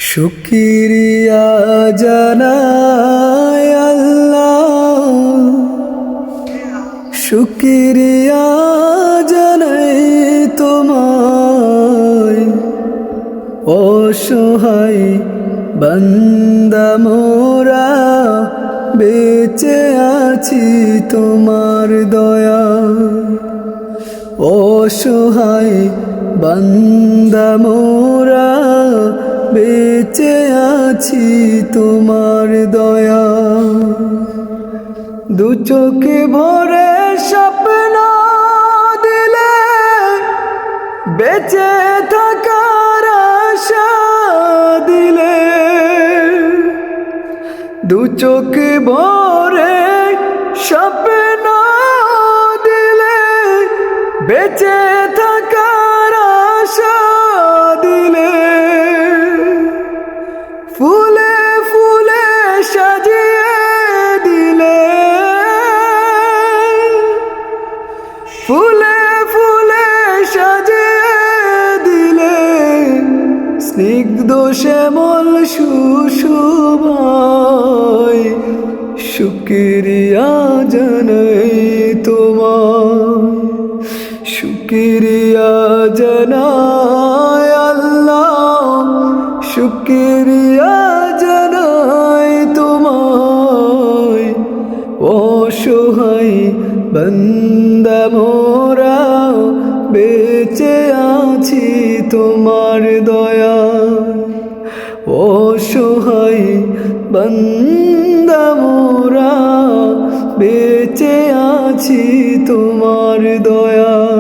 শুকরিয়া জানাই আল্লাহ, শুকরিয়া জানাই তোমায়। অসহায় বান্দা মোরা বেঁচে আছি তোমার দয়ায়। অসহায় বান্দা মোরা বেঁচে আছি তোমার দয়ায়। দু চোখে ভরে স্বপ্ন দিলে বেঁচে থাকার আশা দিলে। দু চোখে ভরে স্বপ্ন দিলে বেঁচে থাকার আশা দিলে। ফুলে ফুলে সাজিয়ে দিলে, ফুলে ফুলে সাজিয়ে দিলে। স্নিগ্ধ শ্যামল সুশোভায় শুকরিয়া জানাই তোমায়। শুকরিয়া জানাই আল্লাহ, শুকরিয়া জানাই তোমায়। অসহায় বান্দা মোরা বেঁচে আছি তোমার দয়ায়। অসহায় বান্দা মোরা বেঁচে আছি তোমার দয়ায়।